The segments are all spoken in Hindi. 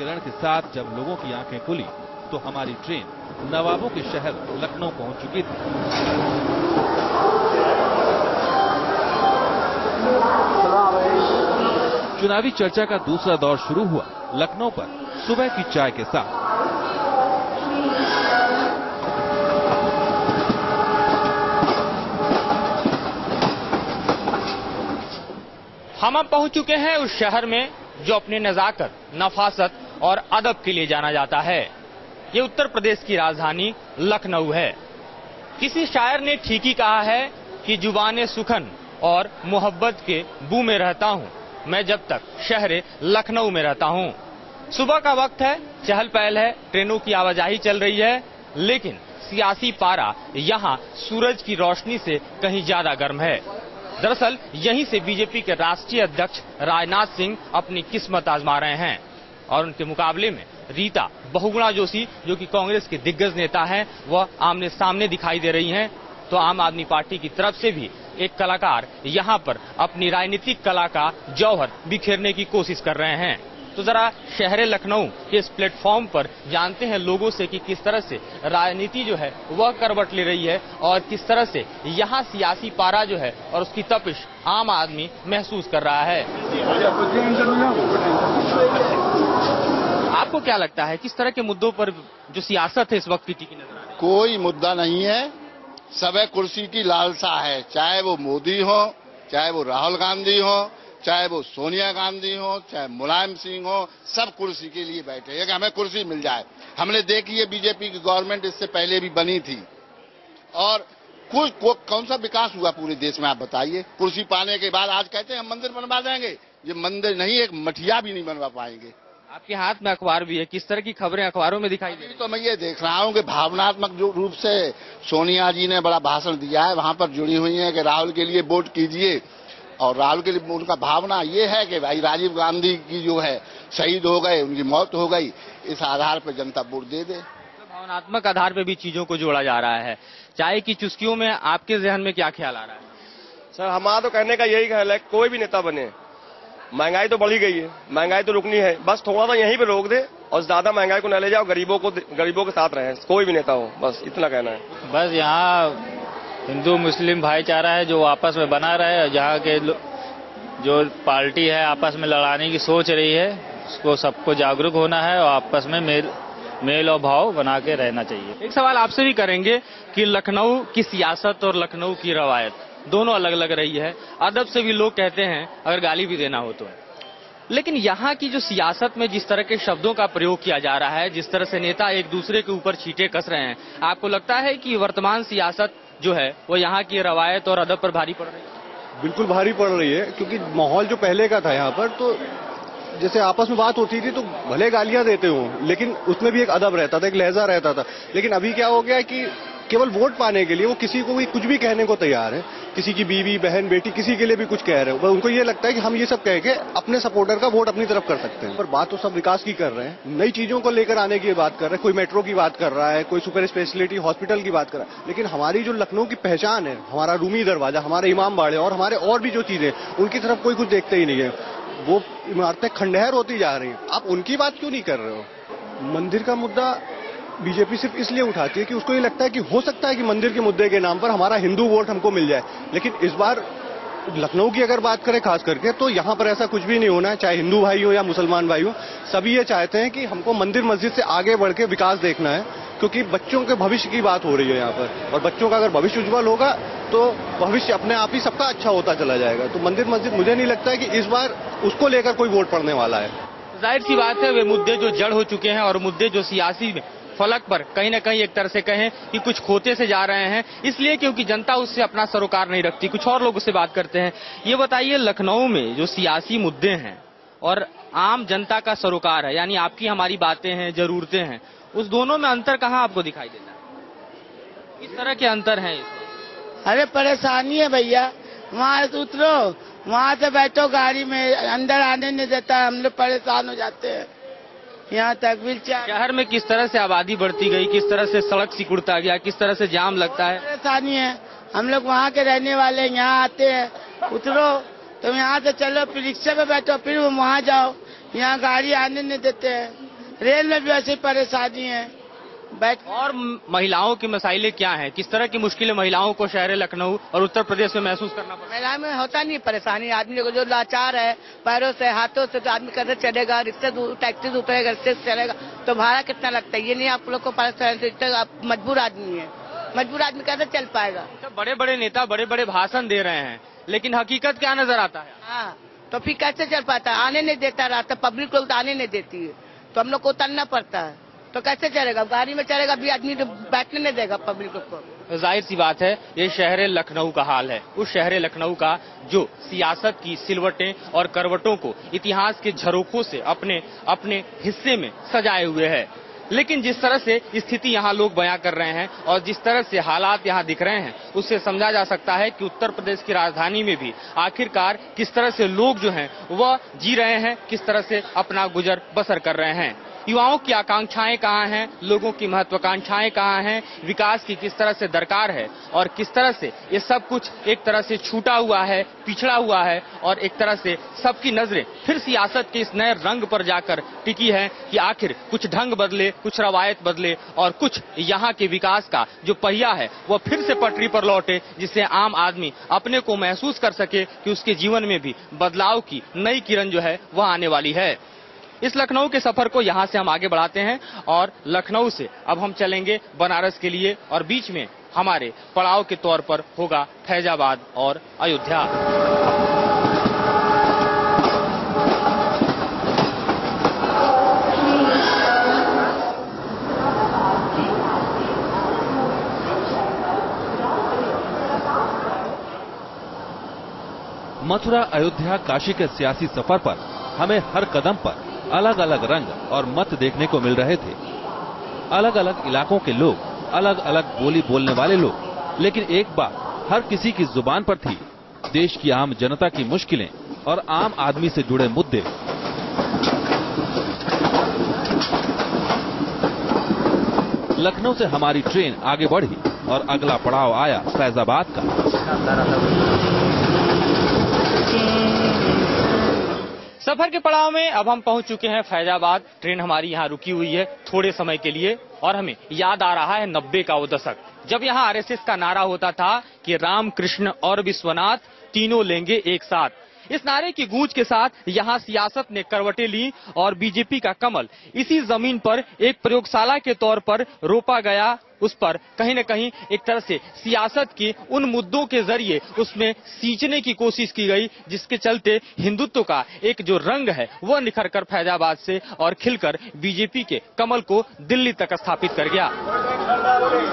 किरण के साथ जब लोगों की आंखें खुली तो हमारी ट्रेन नवाबों के शहर लखनऊ पहुंच चुकी थी। चुनावी चर्चा का दूसरा दौर शुरू हुआ लखनऊ पर सुबह की चाय के साथ। हम अब पहुंच चुके हैं उस शहर में जो अपने नजाकत, नफासत और अदब के लिए जाना जाता है। ये उत्तर प्रदेश की राजधानी लखनऊ है। किसी शायर ने ठीक ही कहा है कि जुबाने सुखन और मोहब्बत के बू में रहता हूँ मैं जब तक शहर लखनऊ में रहता हूँ। सुबह का वक्त है, चहल पहल है, ट्रेनों की आवाजाही चल रही है, लेकिन सियासी पारा यहाँ सूरज की रोशनी से कहीं ज्यादा गर्म है। दरअसल यहीं से बीजेपी के राष्ट्रीय अध्यक्ष राजनाथ सिंह अपनी किस्मत आजमा रहे हैं और उनके मुकाबले में रीता बहुगुणा जोशी, जो कि कांग्रेस के दिग्गज नेता हैं, वह आमने सामने दिखाई दे रही हैं। तो आम आदमी पार्टी की तरफ से भी एक कलाकार यहां पर अपनी राजनीतिक कला का जौहर बिखेरने की कोशिश कर रहे हैं। तो जरा शहर लखनऊ के इस प्लेटफॉर्म पर जानते हैं लोगों से कि किस तरह से राजनीति जो है वह करवट ले रही है और किस तरह से यहां सियासी पारा जो है और उसकी तपिश आम आदमी महसूस कर रहा है। आपको क्या लगता है किस तरह के मुद्दों पर जो सियासत है इस वक्त की टिकी नजर आ रही है? कोई मुद्दा नहीं है, सब कुर्सी की लालसा है, चाहे वो मोदी हो, चाहे वो राहुल गांधी हो, चाहे वो सोनिया गांधी हो, चाहे मुलायम सिंह हो, सब कुर्सी के लिए बैठे हैं कि हमें कुर्सी मिल जाए। हमने देखी है बीजेपी की गवर्नमेंट इससे पहले भी बनी थी और कौन सा विकास हुआ पूरे देश में, आप बताइए। कुर्सी पाने के बाद आज कहते हैं हम मंदिर बनवा देंगे, ये मंदिर नहीं, एक मठिया भी नहीं बनवा पाएंगे। आपके हाथ में अखबार भी है, किस तरह की खबरें अखबारों में दिखाई दे रही? तो मैं ये देख रहा हूँ कि भावनात्मक रूप से सोनिया जी ने बड़ा भाषण दिया है, वहां पर जुड़ी हुई है कि राहुल के लिए वोट कीजिए और राहुल के लिए उनका भावना ये है कि भाई राजीव गांधी की जो है शहीद हो गए, उनकी मौत हो गई, इस आधार पर जनता वोट दे दे। भावनात्मक आधार पर भी चीजों को जोड़ा जा रहा है। चाय की चुस्कियों में आपके जहन में क्या ख्याल आ रहा है? सर हमारा तो कहने का यही ख्याल है, कोई भी नेता बने, महंगाई तो बढ़ी गई है, महंगाई तो रुकनी है, बस थोड़ा सा यहीं पे रोक दे और ज्यादा महंगाई को न ले जाओ, गरीबों के साथ रहे, कोई भी नेता हो, बस इतना कहना है। बस यहाँ हिंदू मुस्लिम भाईचारा है जो आपस में बना रहे, जहाँ के जो पार्टी है आपस में लड़ाने की सोच रही है, उसको सबको जागरूक होना है और आपस में मेल और भाव बना के रहना चाहिए। एक सवाल आपसे भी करेंगे कि लखनऊ की सियासत और लखनऊ की रवायत दोनों अलग अलग रही है। अदब से भी लोग कहते हैं अगर गाली भी देना हो तो, लेकिन यहाँ की जो सियासत में जिस तरह के शब्दों का प्रयोग किया जा रहा है, जिस तरह से नेता एक दूसरे के ऊपर छींटे कस रहे हैं, आपको लगता है कि वर्तमान सियासत जो है वो यहाँ की रवायत और अदब पर भारी पड़ रही है? बिल्कुल भारी पड़ रही है, क्योंकि माहौल जो पहले का था यहाँ पर, तो जैसे आपस में बात होती थी तो भले गालियां देते हो लेकिन उसमें भी एक अदब रहता था, एक लहजा रहता था। लेकिन अभी क्या हो गया कि केवल वोट पाने के लिए वो किसी को भी कुछ भी कहने को तैयार है, किसी की बीवी बहन बेटी किसी के लिए भी कुछ कह रहे हो। उनको ये लगता है कि हम ये सब कह के अपने सपोर्टर का वोट अपनी तरफ कर सकते हैं। पर बात तो सब विकास की कर रहे हैं, नई चीजों को लेकर आने की बात कर रहे हैं, कोई मेट्रो की बात कर रहा है, कोई सुपर स्पेशलिटी हॉस्पिटल की बात कर रहा है। लेकिन हमारी जो लखनऊ की पहचान है, हमारा रूमी दरवाजा, हमारे इमाम बाड़े और हमारे और भी जो चीजें, उनकी तरफ कोई कुछ देखते ही नहीं है। वो इमारतें खंडहर होती जा रही हैं, आप उनकी बात क्यों नहीं कर रहे हो? मंदिर का मुद्दा बीजेपी सिर्फ इसलिए उठाती है कि उसको ये लगता है कि हो सकता है कि मंदिर के मुद्दे के नाम पर हमारा हिंदू वोट हमको मिल जाए। लेकिन इस बार लखनऊ की अगर बात करें खास करके, तो यहाँ पर ऐसा कुछ भी नहीं होना है, चाहे हिंदू भाई हो या मुसलमान भाई हो, सभी ये चाहते हैं कि हमको मंदिर मस्जिद से आगे बढ़ के विकास देखना है, क्योंकि बच्चों के भविष्य की बात हो रही है यहाँ पर, और बच्चों का अगर भविष्य उज्जवल होगा तो भविष्य अपने आप ही सबका अच्छा होता चला जाएगा। तो मंदिर मस्जिद मुझे नहीं लगता है कि इस बार उसको लेकर कोई वोट पड़ने वाला है। जाहिर सी बात है वे मुद्दे जो जड़ हो चुके हैं और मुद्दे जो सियासी फलक पर कहीं न कहीं एक तरह से कहें कि कुछ खोते से जा रहे हैं, इसलिए क्योंकि जनता उससे अपना सरोकार नहीं रखती। कुछ और लोग उससे बात करते हैं। ये बताइए, लखनऊ में जो सियासी मुद्दे हैं और आम जनता का सरोकार है, यानी आपकी हमारी बातें हैं, जरूरतें हैं, उस दोनों में अंतर कहाँ आपको दिखाई देता है? किस तरह के अंतर हैं? अरे परेशानी है भैया, वहाँ से उतरो, वहाँ से बैठो गाड़ी में, अंदर आने नहीं देता, हम लोग परेशान हो जाते हैं। यहाँ तक व्हीलचेयर। शहर में किस तरह से आबादी बढ़ती गई, किस तरह से सड़क सिकुड़ता गया, किस तरह से जाम लगता है? परेशानी है। हम लोग वहाँ के रहने वाले, यहाँ आते हैं, उतरो तो यहाँ से चलो, फिर रिक्शा पे बैठो, फिर वहाँ जाओ, यहाँ गाड़ी आने नहीं देते हैं। रेल में भी ऐसी परेशानी है। और महिलाओं की मसाइलें क्या हैं? किस तरह की मुश्किलें महिलाओं को शहर लखनऊ और उत्तर प्रदेश में महसूस करना पड़ता है? महिला में होता नहीं परेशानी, आदमी को जो लाचार है पैरों से हाथों से, तो आदमी कैसे चलेगा? रिक्शे टैक्सी उतरेगा, रिक्शे से चलेगा तो भाड़ा कितना लगता है? ये नहीं आप लोग को परेशानी। मजबूर आदमी है, मजबूर आदमी कैसे चल पाएगा? बड़े बड़े नेता बड़े बड़े भाषण दे रहे हैं, लेकिन हकीकत क्या नजर आता है? हाँ, तो फिर कैसे चल पाता है? आने नहीं देता रास्ता, पब्लिक लोग आने नहीं देती है, तो हम लोग को उतरना पड़ता है। तो कैसे चलेगा? गाड़ी में चलेगा भी आदमी तो बैठने नहीं देगा पब्लिक को। जाहिर सी बात है, ये शहर लखनऊ का हाल है, उस शहर लखनऊ का जो सियासत की सिलवटें और करवटों को इतिहास के झरोखों से अपने अपने हिस्से में सजाए हुए है। लेकिन जिस तरह से स्थिति यहाँ लोग बयां कर रहे हैं और जिस तरह से हालात यहाँ दिख रहे हैं, उससे समझा जा सकता है कि उत्तर प्रदेश की राजधानी में भी आखिरकार किस तरह से लोग जो हैं वह जी रहे हैं, किस तरह से अपना गुजर बसर कर रहे हैं। युवाओं की आकांक्षाएं कहाँ हैं, लोगों की महत्वाकांक्षाएं कहाँ हैं, विकास की किस तरह से दरकार है और किस तरह से ये सब कुछ एक तरह से छूटा हुआ है, पिछड़ा हुआ है और एक तरह से सबकी नजरें फिर सियासत के इस नए रंग पर जाकर टिकी है कि आखिर कुछ ढंग बदले, कुछ रवायत बदले और कुछ यहाँ के विकास का जो पहिया है वह फिर से पटरी पर लौटे, जिससे आम आदमी अपने को महसूस कर सके कि उसके जीवन में भी बदलाव की नई किरण जो है वह आने वाली है। इस लखनऊ के सफर को यहाँ से हम आगे बढ़ाते हैं और लखनऊ से अब हम चलेंगे बनारस के लिए और बीच में हमारे पड़ाव के तौर पर होगा फैजाबाद और अयोध्या। मथुरा, अयोध्या, काशी के सियासी सफर पर हमें हर कदम पर अलग अलग रंग और मत देखने को मिल रहे थे। अलग अलग इलाकों के लोग, अलग अलग बोली बोलने वाले लोग, लेकिन एक बात हर किसी की जुबान पर थी, देश की आम जनता की मुश्किलें और आम आदमी से जुड़े मुद्दे। लखनऊ से हमारी ट्रेन आगे बढ़ी और अगला पड़ाव आया फैजाबाद का। सफर के पड़ाव में अब हम पहुंच चुके हैं फैजाबाद। ट्रेन हमारी यहाँ रुकी हुई है थोड़े समय के लिए और हमें याद आ रहा है 90 का वो दशक, जब यहाँ आरएसएस का नारा होता था कि राम, कृष्ण और विश्वनाथ तीनों लेंगे एक साथ। इस नारे की गूंज के साथ यहाँ सियासत ने करवटें ली और बीजेपी का कमल इसी जमीन पर एक प्रयोगशाला के तौर पर रोपा गया। उस पर कहीं न कहीं एक तरह से सियासत के उन मुद्दों के जरिए उसमें सींचने की कोशिश की गई, जिसके चलते हिंदुत्व का एक जो रंग है वह निखर कर फैजाबाद से और खिलकर बीजेपी के कमल को दिल्ली तक स्थापित कर गया।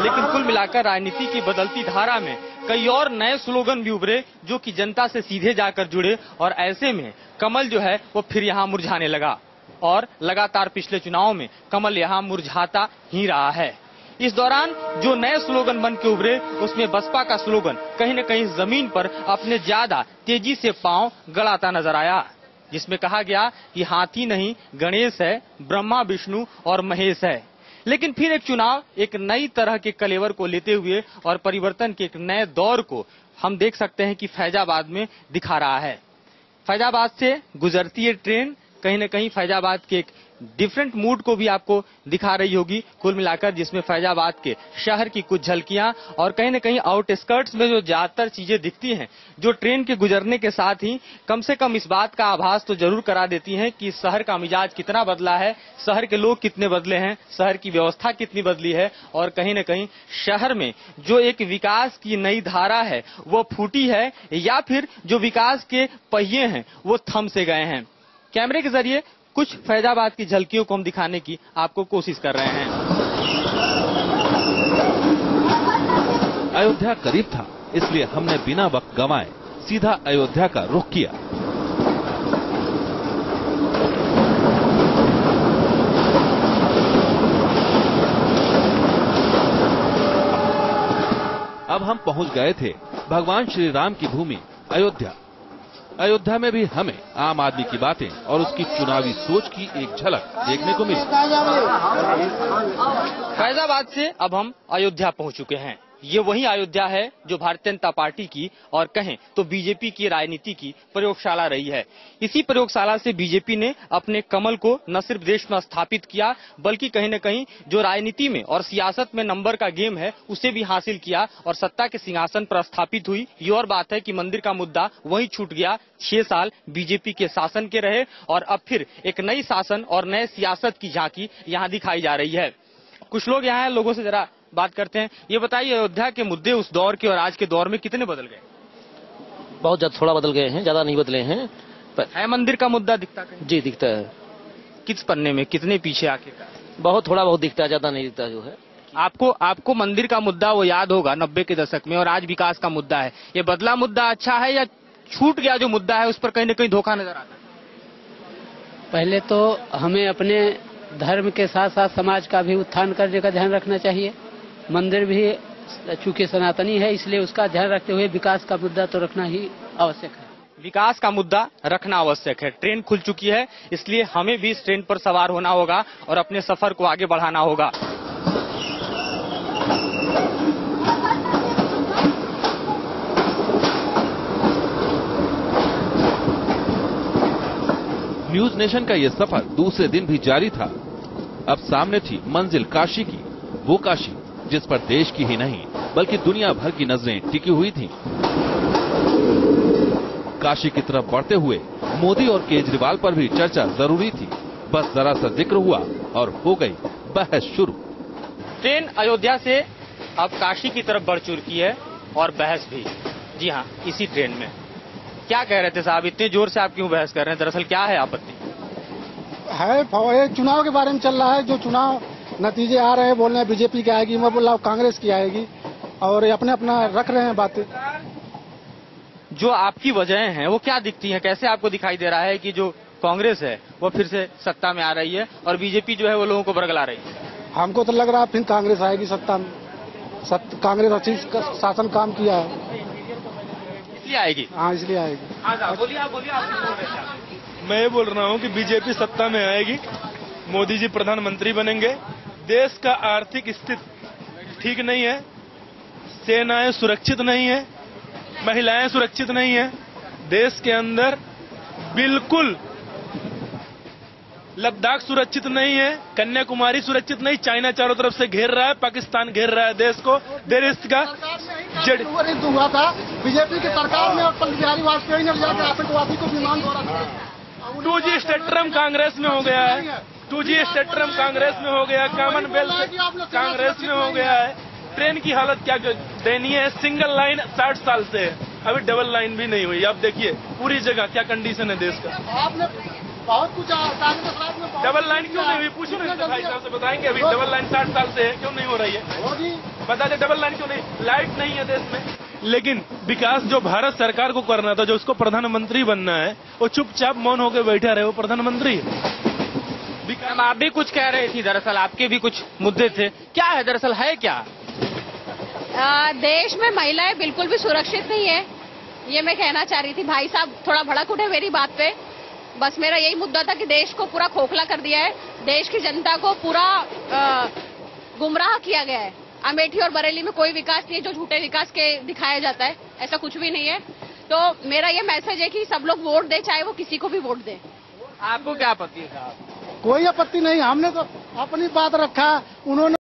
लेकिन कुल मिलाकर राजनीति की बदलती धारा में कई और नए स्लोगन भी उभरे जो कि जनता से सीधे जाकर जुड़े और ऐसे में कमल जो है वो फिर यहाँ मुरझाने लगा और लगातार पिछले चुनाव में कमल यहाँ मुरझाता ही रहा है। इस दौरान जो नए स्लोगन बन के उभरे उसमें बसपा का स्लोगन कहीं न कहीं जमीन पर अपने ज्यादा तेजी से पांव गड़ाता नजर आया, जिसमें कहा गया कि हाथी नहीं गणेश है, ब्रह्मा विष्णु और महेश है। लेकिन फिर एक चुनाव एक नई तरह के कलेवर को लेते हुए और परिवर्तन के एक नए दौर को हम देख सकते हैं कि फैजाबाद में दिखा रहा है। फैजाबाद से गुजरती है ट्रेन कहीं न कहीं फैजाबाद के एक डिफरेंट मूड को भी आपको दिखा रही होगी कुल मिलाकर, जिसमें फैजाबाद के शहर की कुछ झलकियां और कहीं न कहीं आउटस्कर्ट्स में जो ज्यादातर चीजें दिखती हैं जो ट्रेन के गुजरने के साथ ही कम से कम इस बात का आभास तो जरूर करा देती हैं कि शहर का मिजाज कितना बदला है, शहर के लोग कितने बदले हैं, शहर की व्यवस्था कितनी बदली है और कहीं न कहीं शहर में जो एक विकास की नई धारा है वो फूटी है या फिर जो विकास के पहिए हैं वो थम से गए हैं। कैमरे के जरिए कुछ फैजाबाद की झलकियों को हम दिखाने की आपको कोशिश कर रहे हैं। अयोध्या करीब था, इसलिए हमने बिना वक्त गंवाए सीधा अयोध्या का रुख किया। अब हम पहुंच गए थे भगवान श्री राम की भूमि अयोध्या। अयोध्या में भी हमें आम आदमी की बातें और उसकी चुनावी सोच की एक झलक देखने को मिली। फैजाबाद से अब हम अयोध्या पहुंच चुके हैं। ये वही अयोध्या है जो भारतीय जनता पार्टी की और कहें तो बीजेपी की राजनीति की प्रयोगशाला रही है। इसी प्रयोगशाला से बीजेपी ने अपने कमल को न सिर्फ देश में स्थापित किया, बल्कि कहीं न कहीं जो राजनीति में और सियासत में नंबर का गेम है उसे भी हासिल किया और सत्ता के सिंहासन पर स्थापित हुई। ये और बात है कि मंदिर का मुद्दा वहीं छूट गया। 6 साल बीजेपी के शासन के रहे और अब फिर एक नई शासन और नए सियासत की झांकी यहाँ दिखाई जा रही है। कुछ लोग यहाँ हैं, लोगों से जरा बात करते हैं। ये बताइए, अयोध्या के मुद्दे उस दौर के और आज के दौर में कितने बदल गए? बहुत ज्यादा, थोड़ा बदल गए हैं, ज्यादा नहीं बदले हैं। है मंदिर का मुद्दा दिखता कहीं? जी दिखता है। किस पन्ने में, कितने पीछे आखिरकार? बहुत थोड़ा बहुत दिखता है, ज्यादा नहीं दिखता जो है। आपको मंदिर का मुद्दा वो याद होगा 90 के दशक में, और आज विकास का मुद्दा है। ये बदला मुद्दा अच्छा है या छूट गया जो मुद्दा है उस पर कहीं न कहीं धोखा नजर आता है? पहले तो हमें अपने धर्म के साथ साथ समाज का भी उत्थान करने का ध्यान रखना चाहिए। मंदिर भी चूंकि सनातनी है, इसलिए उसका ध्यान रखते हुए विकास का मुद्दा तो रखना ही आवश्यक है। विकास का मुद्दा रखना आवश्यक है। ट्रेन खुल चुकी है, इसलिए हमें भी इस ट्रेन पर सवार होना होगा और अपने सफर को आगे बढ़ाना होगा। न्यूज नेशन का यह सफर दूसरे दिन भी जारी था। अब सामने थी मंजिल काशी की, वो काशी जिस पर देश की ही नहीं बल्कि दुनिया भर की नजरें टिकी हुई थीं। काशी की तरफ बढ़ते हुए मोदी और केजरीवाल पर भी चर्चा जरूरी थी। बस जरा सा जिक्र हुआ और हो गई बहस शुरू। ट्रेन अयोध्या से अब काशी की तरफ बढ़ चुकी है और बहस भी। जी हाँ, इसी ट्रेन में। क्या कह रहे थे साहब, इतने जोर से आप क्यों बहस कर रहे हैं? दरअसल क्या है आपत्ति? है चुनाव के बारे में चल रहा है। जो चुनाव नतीजे आ रहे हैं, बोल रहे हैं बीजेपी की आएगी, मैं बोल रहा हूँ कांग्रेस की आएगी, और अपने अपना रख रहे हैं बातें। जो आपकी वजहें हैं वो क्या दिखती हैं? कैसे आपको दिखाई दे रहा है कि जो कांग्रेस है वो फिर से सत्ता में आ रही है और बीजेपी जो है वो लोगों को बरगला रही है? हमको तो लग रहा है फिर कांग्रेस आएगी सत्ता में। कांग्रेस अच्छी शासन काम किया है, इसलिए आएगी। हाँ, इसलिए आएगी। बोलिए आप बोल रहे हैं। मैं ये बोल रहा हूँ कि बीजेपी सत्ता में आएगी, मोदी जी प्रधानमंत्री बनेंगे। देश का आर्थिक स्थिति ठीक नहीं है, सेनाएं सुरक्षित नहीं है, महिलाएं सुरक्षित नहीं है। देश के अंदर बिल्कुल लद्दाख सुरक्षित नहीं है, कन्याकुमारी सुरक्षित नहीं, चाइना चारों तरफ से घेर रहा है, पाकिस्तान घेर रहा है देश को। देश का हुआ था बीजेपी की सरकार में, और अटल बिहारी वाजपेयी ने जाकर आतंकवादी को विमान द्वारा 2G स्टेटरम कांग्रेस में हो गया है, 2G स्टेटरम कांग्रेस में हो गया, कॉमनवेल्थ कांग्रेस में हो गया है। ट्रेन की हालत क्या दयनीय है। सिंगल लाइन 60 साल से है, अभी डबल लाइन भी नहीं हुई। आप देखिए पूरी जगह क्या कंडीशन है देश का। आपने बहुत कुछ डबल लाइन क्यों नहीं हुई? पूछो ना भाई साहब से, बताएंगे। अभी डबल लाइन 60 साल से है, क्यों नहीं हो रही है? बता दे, डबल लाइन क्यों नहीं? लाइट नहीं है देश में। लेकिन विकास जो भारत सरकार को करना था, जो उसको प्रधानमंत्री बनना है, वो चुपचाप मौन होकर बैठा रहे, वो प्रधानमंत्री है। आप भी कुछ कह रही थी, दरअसल आपके भी कुछ मुद्दे थे। क्या है दरअसल, है क्या? देश में महिलाएं बिल्कुल भी सुरक्षित नहीं है, ये मैं कहना चाह रही थी। भाई साहब थोड़ा भड़क उठे मेरी बात पे। बस मेरा यही मुद्दा था कि देश को पूरा खोखला कर दिया है, देश की जनता को पूरा गुमराह किया गया है। अमेठी और बरेली में कोई विकास नहीं है जो झूठे विकास के दिखाया जाता है, ऐसा कुछ भी नहीं है। तो मेरा ये मैसेज है कि सब लोग वोट दें, चाहे वो किसी को भी वोट दें। आपको क्या आपत्ति है साहब? कोई आपत्ति नहीं, हमने तो अपनी बात रखा, उन्होंने